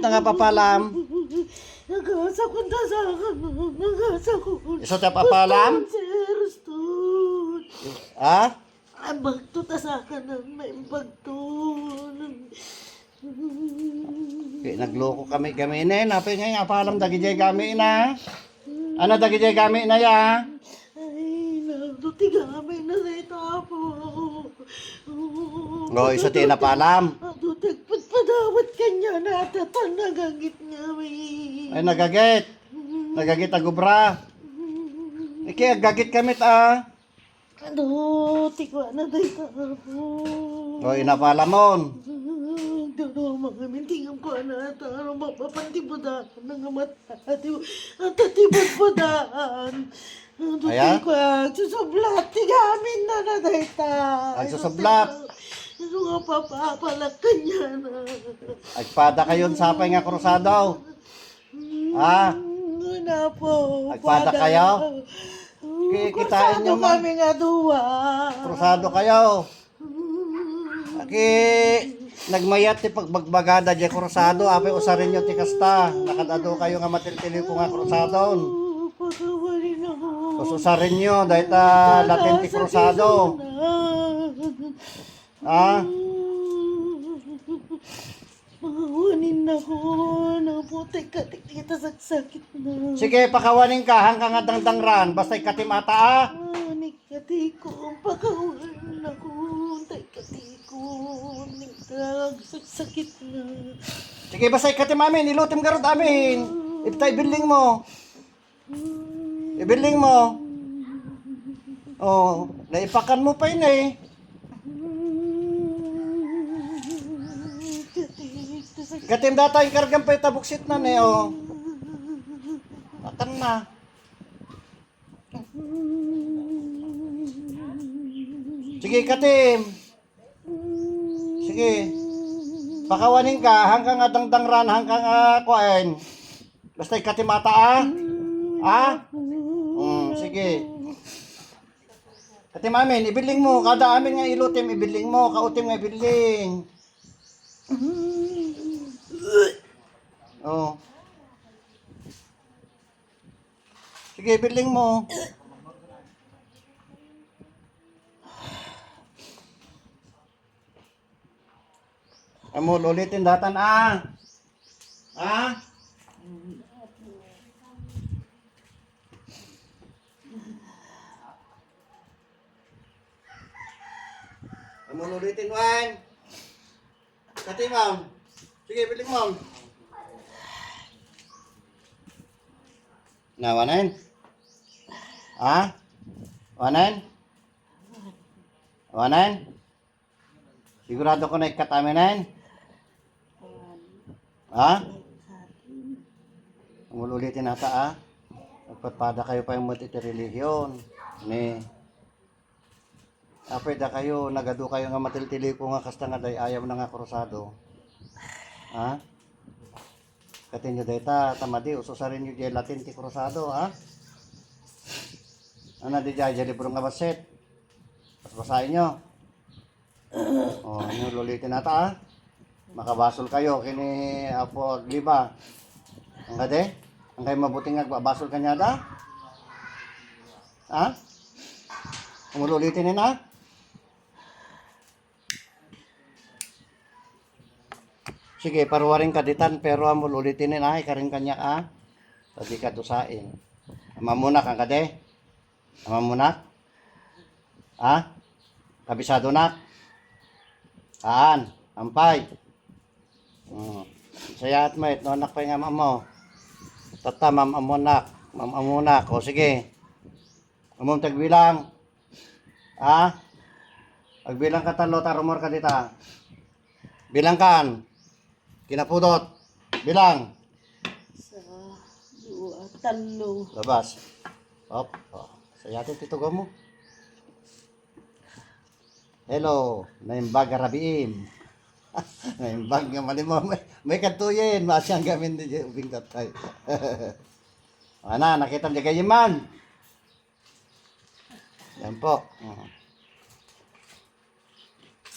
na nga papalam. Nagasa ko na sa akin. Nagasa ko. Iso tayo papalam? Ruston. Ha? Ang bagto ta sa akin. May bagto. Nagloko kami na. Napay nga papalam dagi jay kami na. Ano dagi jay kami na ya? Ay, nagduti kami na sa itapo. Go, iso tayo napalam. Duti, padawat kanya na tatang nagagit nga may. Ay, nagagit. Nagagit agubra. Iki, agagit kami ta. Duti ko na sa itapo. Go, inapalamon. Dodo mga mintingam ko na taro mapapantibudaan ng mata at tibudaan. Aya? Duti ko susublat tigamin na na dayta. Ay, susublat. Ano nga papapalak kanya na. Agpada kayon sapay nga krusado. Ha? Na po. Agpada kayo? Kikitain nyo man. Kami nga duwa. Krusado kayo. Aki, nagmayat ti pagbagbagada di krusado. Apay usarin nyo ti kasta. Nakadado kayo nga matiltili ko nga krusadon. Pagkawarin ako. Usarin nyo dahil ta latin ti krusado. Ha? Pakawanin ako ng putik katik kita sakit na. Sige, pakawanin ka hanggang nga dangdangran. Basta ikatimata ah. Nikatiko, pakawanin ako. Nikatiko, sakit na. Sige, basta ikatim amin. Ilutim garot amin. Ipta ibiling mo. Ibiling mo. Oh, naipakan mo pa yun eh. Katim data yung kargang pa itabuksit na ne oh. Atan na. Sige, katim. Sige. Pakawanin ka hanggang nga dangdangran hanggang nga kuain. Basta ikatimata ah. Ah? Sige. Katim amin, ibiling mo. Kada amin nga ilutim, ibiling mo. Kautim nga ibiling. Oh. Sige, ibiling mo. Amol, ulitin datan ah. Ah? Amol, ulitin wan. Kati ma'am. Sige, biling ma'am. Na, wanan? Ha? Wanan? Wanan? Sigurado ko na ikataminan? Ha? Umululitin nata ah. Magpatpada kayo pa yung multi-religion. Ni. Apay da kayo, nagado kayo nga matiltili ko nga kasta nga day ayaw na nga krusado. Ha? Katin nyo day ta, tamadi, ususarin nyo di latin ti krusado, ha? Ano di dyan, libro nga basit. Paspasahin nyo. O, nyo lulitin nata, ha? Makabasol kayo, kini Apo Agliba. Ang kade? Ang kayo mabuting nagbabasol kanya da? Ha? Umululitin na? Sige, paruwaring kaditan, pero amul ulitin na, ikarin kanya ah. Pati ka dusain. Amamunak ang kade? Amamunak? Ah? Kabisado nak? Kaan? Ampay? Saya at mait, nonak pa yung mo. Tata, mamamunak. Mamamunak. O sige. Among tagbilang. Ah? Agbilang ka talo, tarumor ka dita. Bilang kan. Kinapudot. Bilang. Sa dua, talo. Labas. Hop. Oh. Sayatin titugaw mo. Hello. Naimbag arabiim. Naimbag nga mali mo. May katuyin. Masyang gamin din yung ubing tatay. Ana, nakita mo di kayo man. Yan po.